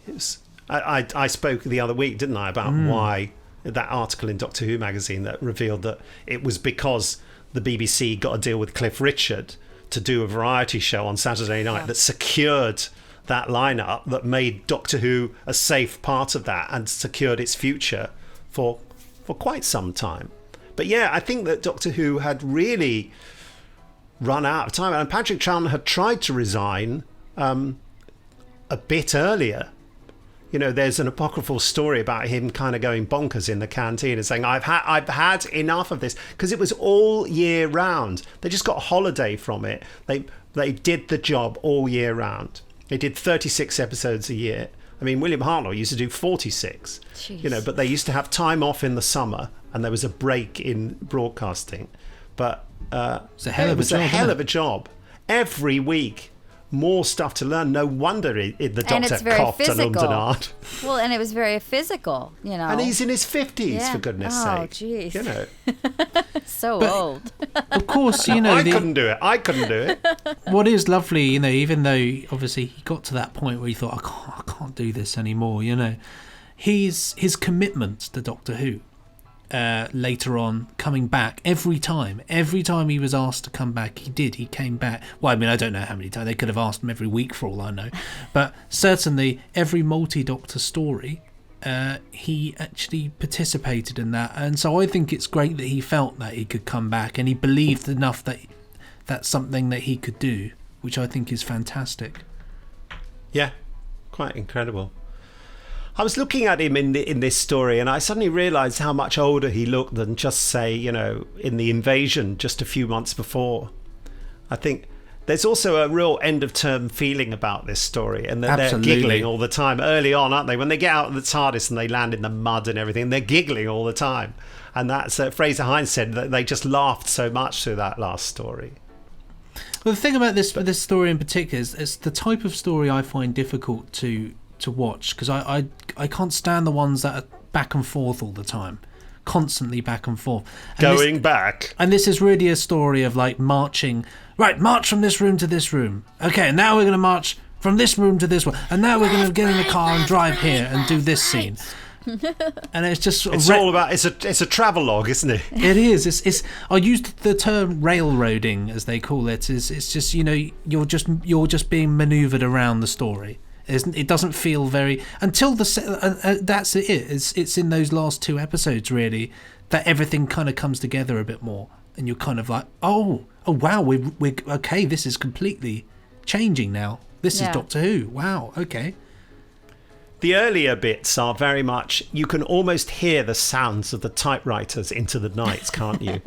C: I spoke the other week, didn't I, about why that article in Doctor Who magazine that revealed that it was because the BBC got a deal with Cliff Richard to do a variety show on Saturday night that secured that lineup, that made Doctor Who a safe part of that and secured its future for quite some time. But yeah, I think that Doctor Who had really run out of time, and Patrick Troughton had tried to resign a bit earlier. There's an apocryphal story about him kind of going bonkers in the canteen and saying, I've had enough of this, because it was all year round. They just got a holiday from it. They did the job all year round. They did 36 episodes a year. I mean, William Hartnell used to do 46.
D: Jeez.
C: But they used to have time off in the summer, and there was a break in broadcasting. But
B: It's a hell of a
C: it was
B: job,
C: a
B: isn't
C: hell
B: it?
C: of a job. Every week, more stuff to learn. No wonder the
D: And
C: Doctor
D: it's very
C: coughed and ummed
D: physical.
C: and ahed.
D: Well, and it was very physical,
C: And he's in his 50s,
D: Yeah.
C: for goodness
D: Oh,
C: sake.
D: jeez. So
B: But-
D: old.
B: Of course,
C: I couldn't do it. I couldn't do it.
B: what is lovely, even though obviously he got to that point where he thought, I can't do this anymore, his commitment to Doctor Who, later on, coming back every time he was asked to come back, he came back. Well, I mean, I don't know how many times. They could have asked him every week for all I know, but certainly every multi-Doctor story, he actually participated in that. And so I think it's great that he felt that he could come back, and he believed enough that that's something that he could do, which I think is fantastic.
C: Yeah, quite incredible. I was looking at him in this story, and I suddenly realised how much older he looked than just, say, in The Invasion just a few months before. I think there's also a real end-of-term feeling about this story, and they're
B: Absolutely.
C: giggling all the time early on, aren't they? When they get out of the TARDIS and they land in the mud and everything, they're giggling all the time. And that's Fraser Hines said that they just laughed so much through that last story.
B: Well, the thing about this story in particular is it's the type of story I find difficult to watch, because I can't stand the ones that are back and forth all the time, constantly back and forth. And
C: back.
B: And this is really a story of like marching. Right, march from this room to this room. Okay, now we're going to march from this room to this one, and now we're going to get in the car and drive here and do this scene. And it's just
C: it's all about it's a travelogue, isn't it?
B: It is. It's I used the term railroading, as they call it. It's just, you know, you're just being maneuvered around the story. It doesn't feel very until that's it. It's in those last 2 episodes really that everything kind of comes together a bit more, and you're kind of like, oh wow, we're okay. This is completely changing now. This is Doctor Who. Wow. Okay.
C: The earlier bits are very much, you can almost hear the sounds of the typewriters into the nights, can't you?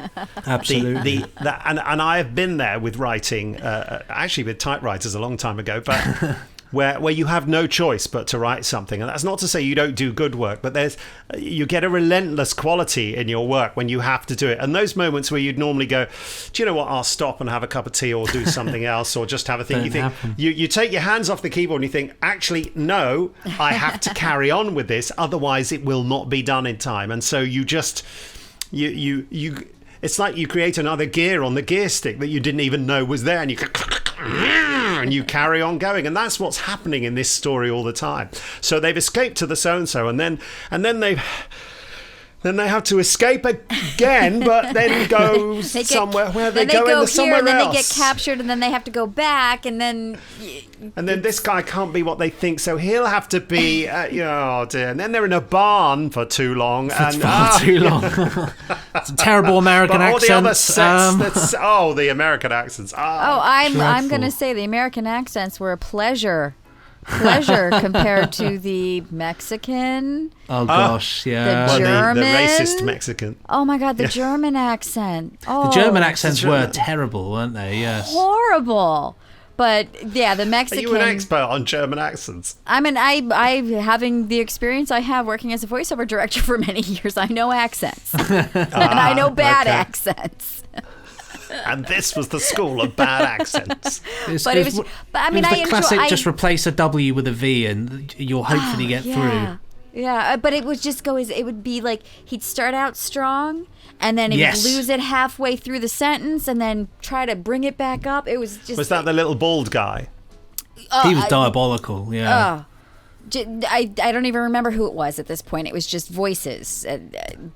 B: Absolutely.
C: And I have been there with writing, actually with typewriters a long time ago, but where you have no choice but to write something. And that's not to say you don't do good work, but you get a relentless quality in your work when you have to do it. And those moments where you'd normally go, do you know what, I'll stop and have a cup of tea or do something else or just have a think. You take your hands off the keyboard and you think, actually, no, I have to carry on with this. Otherwise, it will not be done in time. And so you just, you it's like you create another gear on the gear stick that you didn't even know was there, and you carry on going, and that's what's happening in this story all the time. So they've escaped to the so-and-so, and then they have to escape again, but then go somewhere where they go into somewhere else.
D: And then they get captured, and then they have to go back, and then
C: this guy can't be what they think, so he'll have to be, oh dear. And then they're in a barn for too long.
B: Too long. It's a terrible American accent.
C: All the other sets, the American accents.
D: I'm going to say the American accents were a pleasure compared to the Mexican.
B: Oh gosh, yeah.
D: The German,
C: the racist Mexican.
D: Oh my God, the German accent. Oh,
B: the German accents were terrible, weren't they? Yes.
D: Horrible. But yeah, the Mexican.
C: Are you an expert on German accents?
D: I mean, I having the experience I have working as a voiceover director for many years, I know accents, and I know bad accents.
C: And this was the school of bad accents.
D: But I enjoy.
B: Classic, just replace a W with a V, and you'll hopefully get through.
D: Yeah, but it would just it would be like he'd start out strong, and then he would lose it halfway through the sentence, and then try to bring it back up. It was just.
C: Was that the little bald guy?
B: He was diabolical. Yeah.
D: I don't even remember who it was at this point. It was just voices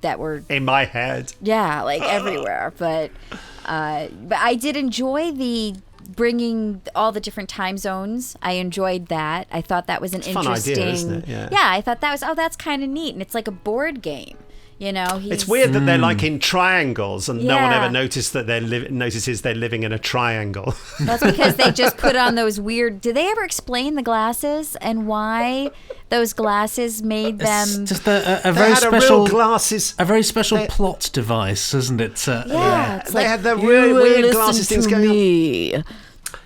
D: that were
C: in my head.
D: Yeah, like everywhere. But I did enjoy the bringing all the different time zones. I enjoyed that. I thought that was an interesting
C: fun idea, isn't it?
D: Yeah, I thought that was that's kind of neat, and it's like a board game. You know,
C: it's weird that they're like in triangles, and no one ever notices that they're living in a triangle.
D: That's because they just put on those weird. Did they ever explain the glasses and why those glasses made them?
B: It's just a very special
C: glasses.
B: A very special plot device, isn't it?
C: They had the weird glasses things going on.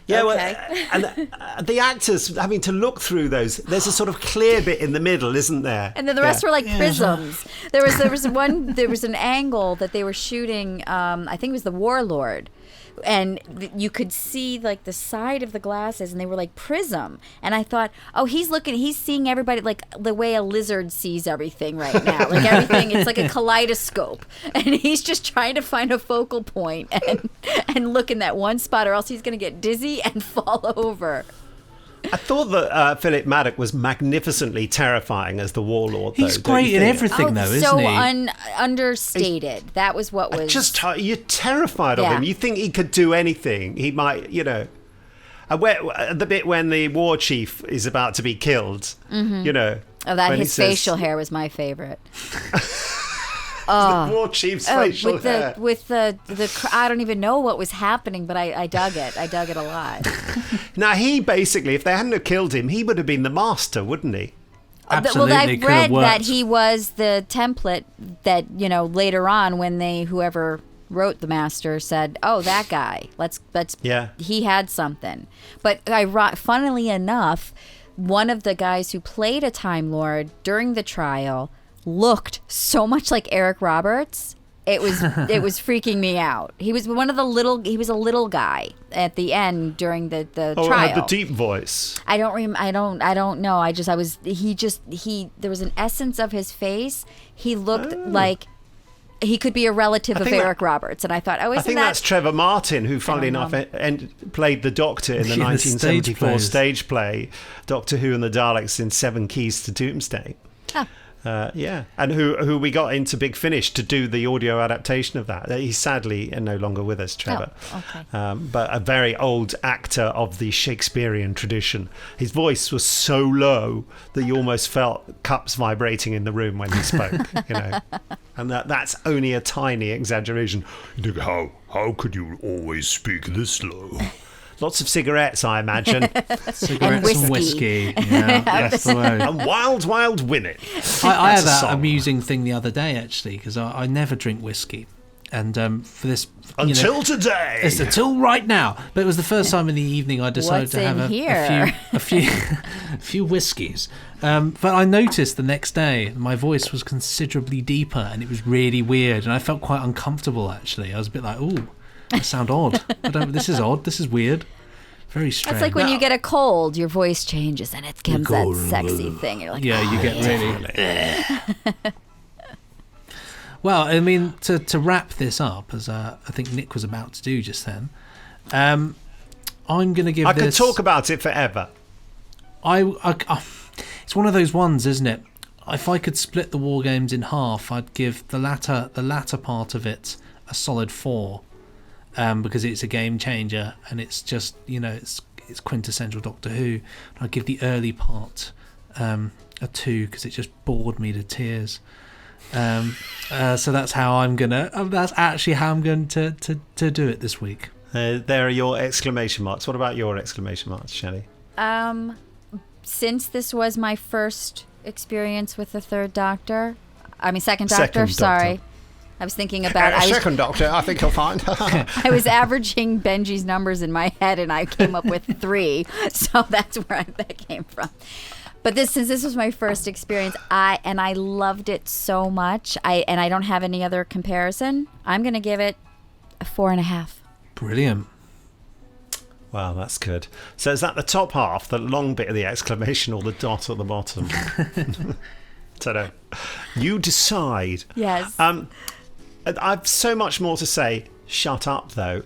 C: Yeah,
D: okay.
C: And the actors having to look through those. There's a sort of clear bit in the middle, isn't there?
D: And then the rest were like prisms. There was an angle that they were shooting. I think it was the Warlord, and you could see like the side of the glasses, and they were like prism. And I thought, he's seeing everybody like the way a lizard sees everything right now. Like everything, it's like a kaleidoscope, and he's just trying to find a focal point and look in that one spot, or else he's going to get dizzy and fall over.
C: I thought that Philip Maddock was magnificently terrifying as the Warlord.
B: He's great in everything, though, isn't he?
D: So understated. That was what was.
C: You're terrified of him. You think he could do anything. He might, the bit when the war chief is about to be killed,
D: his facial hair was my favorite.
C: The war chief's facial hair.
D: With the I don't even know what was happening, but I dug it. I dug it a lot.
C: Now, he basically, if they hadn't have killed him, he would have been the master, wouldn't he?
B: Absolutely.
D: Well, I've read that he was the template that, later on when whoever wrote the master said, that guy, let's he had something. But funnily enough, one of the guys who played a Time Lord during the trial looked so much like Eric Roberts. It was freaking me out. He was a little guy at the end during the trial.
C: Had the deep voice.
D: I don't know. There was an essence of his face. He looked like he could be a relative of Eric Roberts, and I thought, I think
C: that's Trevor Martin, who, funnily enough, played the Doctor in the 1974 stage play Doctor Who and the Daleks in 7 Keys to Doomsday.
D: Oh.
C: And who we got into Big Finish to do the audio adaptation of that. He's sadly no longer with us, Trevor.
D: Oh, okay.
C: But a very old actor of the Shakespearean tradition. His voice was so low that you almost felt cups vibrating in the room when he spoke. And that's only a tiny exaggeration. You think, how could you always speak this low? Lots of cigarettes, I imagine.
B: Cigarettes and whiskey. Yeah, that's the way.
C: And wild women.
B: I had that amusing thing the other day, actually, because I never drink whiskey. And for this...
C: Until today.
B: It's until right now. But it was the first time in the evening I decided to have a few whiskies. But I noticed the next day my voice was considerably deeper, and it was really weird. And I felt quite uncomfortable, actually. I was a bit like, ooh. I sound odd. This is odd. This is weird. Very strange.
D: It's like when you get a cold, your voice changes and it becomes that sexy thing. You're like,
B: you get really. Well, I mean, to wrap this up, as I think Nick was about to do just then, I'm going to give.
C: I could talk about it forever.
B: It's one of those ones, isn't it? If I could split the War Games in half, I'd give the latter part of it a solid 4. Because it's a game changer and it's just, it's quintessential Doctor Who. I'd give the early part a 2 because it just bored me to tears. So that's how that's actually how I'm going to do it this week.
C: There are your exclamation marks. What about your exclamation marks, Shelley?
D: Since this was my first experience with the Second Doctor, sorry. I was thinking about...
C: Second Doctor, I think you'll find.
D: I was averaging Benji's numbers in my head, and I came up with 3. So that's where that came from. But since this was my first experience, I loved it so much, and I don't have any other comparison, I'm going to give it a 4.5.
B: Brilliant.
C: Wow, that's good. So is that the top half, the long bit of the exclamation, or the dot at the bottom? Don't know. You decide.
D: Yes.
C: I've so much more to say. Shut up, though.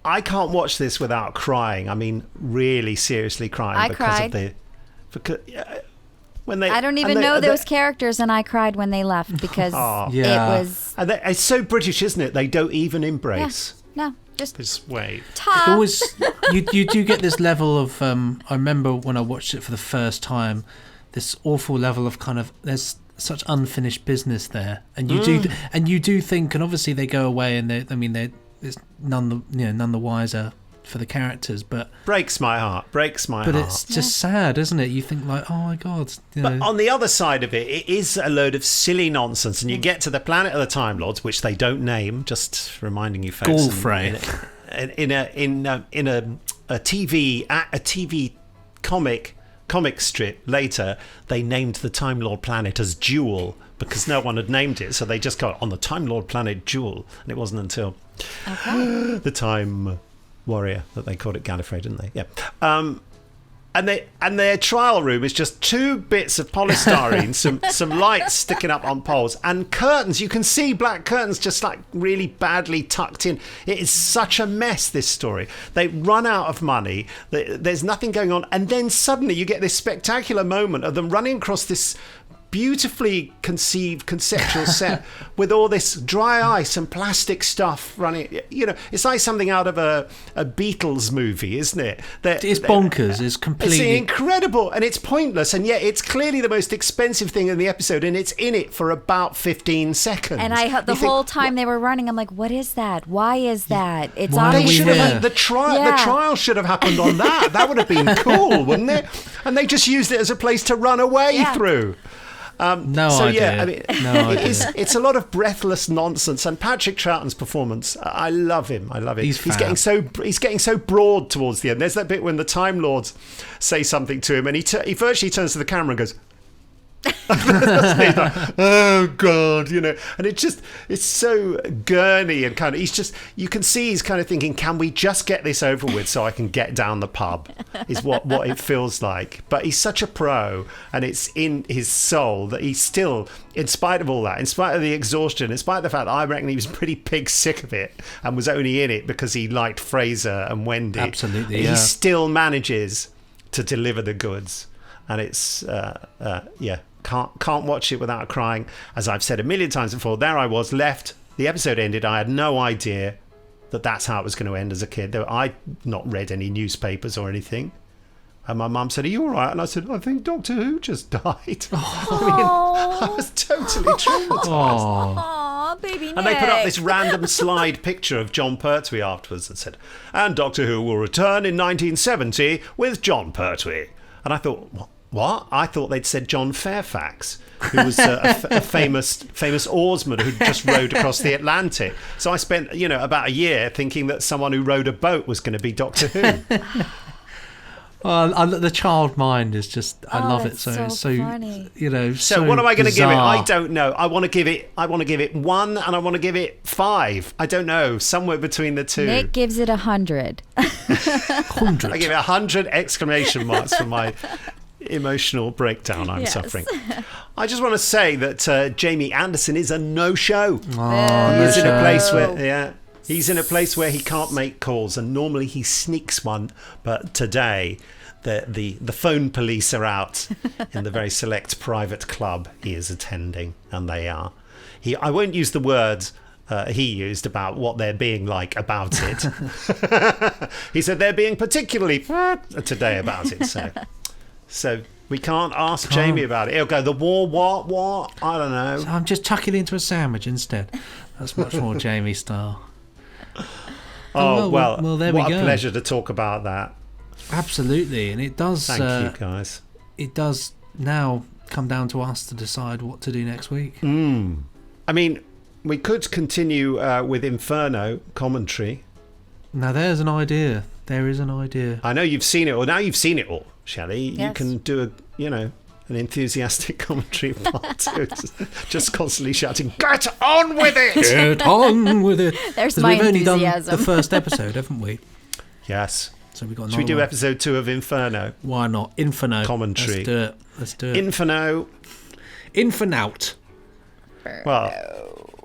C: I can't watch this without crying. I mean, really seriously crying.
D: I cried. I don't even know those characters, and I cried when they left because it was...
C: And it's so British, isn't it? They don't even embrace.
D: Yeah. No, just
C: wait.
B: Always, you do get this level of... I remember when I watched it for the first time, this awful level of kind of... There's such unfinished business there, and you do think, and obviously they go away, and it's none the wiser for the characters, but
C: breaks my heart.
B: But it's just sad, isn't it? You think like, oh my god.
C: But on the other side of it, it is a load of silly nonsense, and you get to the planet of the Time Lords, which they don't name. Just reminding you, folks.
B: Gallifrey.
C: In a TV comic strip later, they named the Time Lord planet as Jewel because no one had named it, so they just got on the Time Lord planet Jewel, and it wasn't until the Time Warrior that they called it Gallifrey, didn't they? Yeah. And their trial room is just 2 bits of polystyrene, some lights sticking up on poles, and curtains. You can see black curtains just like really badly tucked in. It is such a mess, this story. They run out of money. There's nothing going on, and then suddenly you get this spectacular moment of them running across this beautifully conceived conceptual set with all this dry ice and plastic stuff running. It's like something out of a Beatles movie, isn't it?
B: It's bonkers. It's completely...
C: It's incredible, and it's pointless, and yet it's clearly the most expensive thing in the episode, and it's in it for about 15 seconds.
D: And the whole time they were running, I'm like, what is that? Why is that? It's
C: the trial should have happened on that. That would have been cool, wouldn't it? And they just used it as a place to run away through. It's a lot of breathless nonsense, and Patrick Troughton's performance, I love him. He's getting so broad towards the end. There's that bit when the Time Lords say something to him, and he virtually turns to the camera and goes, He's like, oh God, you know, and it's so gurney and kind of, you can see he's kind of thinking, can we just get this over with so I can get down the pub, is what it feels like. But he's such a pro, and it's in his soul that he's still, in spite of all that, in spite of the exhaustion, in spite of the fact that I reckon he was pretty pig sick of it and was only in it because he liked Fraser and Wendy.
B: Absolutely,
C: He still manages to deliver the goods. And it's, can't watch it without crying. As I've said a million times before, there I was, left. The episode ended. I had no idea that that's how it was going to end as a kid. I'd not read any newspapers or anything. And my mum said, are you all right? And I said, I think Doctor Who just died. I was totally traumatised.
D: Aw, baby Nick.
C: And they put up this random slide picture of John Pertwee afterwards and said, and Doctor Who will return in 1970 with John Pertwee. And I thought, what? I thought they'd said John Fairfax, who was a famous oarsman who just rowed across the Atlantic. So I spent, about a year thinking that someone who rowed a boat was going to be Doctor Who.
B: The child mind is just, I love it. So
D: funny.
B: So
C: what am I going to give it?
B: bizarre.
C: I don't know. I want to give it 1, and I want to give it 5. I don't know, somewhere between the two.
D: Nick gives it 100.
B: 100.
C: I give it 100 exclamation marks for my emotional breakdown I'm suffering. I just want to say that Jamie Anderson is a no-show. He's in a place where he's in a place where he can't make calls, and normally he sneaks one, but today the phone police are out in the very select private club he is attending, and they are. I won't use the words he used about what they're being like about it. He said they're being particularly today about it, so we can't ask Jamie about it. He'll go, the war, what? I don't know.
B: So I'm just tucking it into a sandwich instead. That's much more Jamie style.
C: Well,
B: there we
C: what
B: go.
C: a pleasure to talk about that.
B: Absolutely, and it does.
C: Thank you, guys.
B: It does now come down to us to decide what to do next week.
C: I mean, we could continue with Inferno commentary.
B: Now there's an idea. There is an idea.
C: I know you've seen it, or now you've seen it all, Shelley.
D: Yes.
C: You can do an enthusiastic commentary part 2. Just constantly shouting, "Get on with it!"
B: Get on with it.
D: There's
B: 'Cause
D: my
B: we've only done
D: enthusiasm.
B: the first episode, haven't we?
C: Yes.
B: So we got.
C: Should we do
B: one.
C: episode 2 of Inferno?
B: Why not? Inferno
C: Commentary.
B: Let's do it.
C: Inferno.
B: Infernout.
C: Well,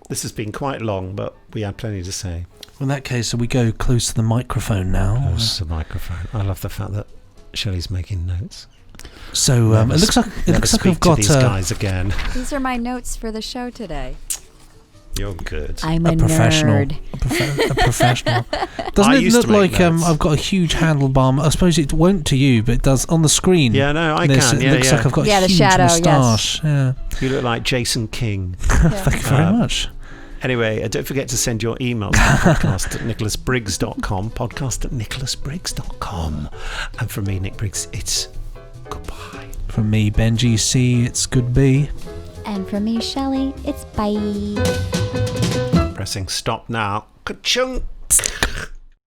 C: this has been quite long, but we had plenty to say.
B: In that case, so we go close to the microphone now.
C: Close to the microphone. I love the fact that Shelley's making notes.
B: So it looks like I've got
C: these guys again.
D: These are my notes for the show today.
C: You're good.
D: I'm
B: a professional.
D: nerd.
B: A professional. Doesn't
C: I
B: it
C: used
B: look
C: to make
B: like
C: notes.
B: I've got a huge handlebar? I suppose it won't to you, but it does on the screen.
C: Yeah, no, I
B: There's-
C: can.
B: It
C: Yeah,
B: looks
C: yeah.
B: like I've got
D: Yeah,
B: a
D: the
B: huge
D: shadow, yes.
B: moustache. Yeah.
C: You look like Jason King.
B: Thank you very much.
C: Anyway, don't forget to send your emails to podcast@nicholasbriggs.com, podcast@nicholasbriggs.com. And from me, Nick Briggs, it's goodbye.
B: From me, Benji C, it's good be.
D: And from me, Shelley, it's bye.
C: Pressing stop now. Ka-chung!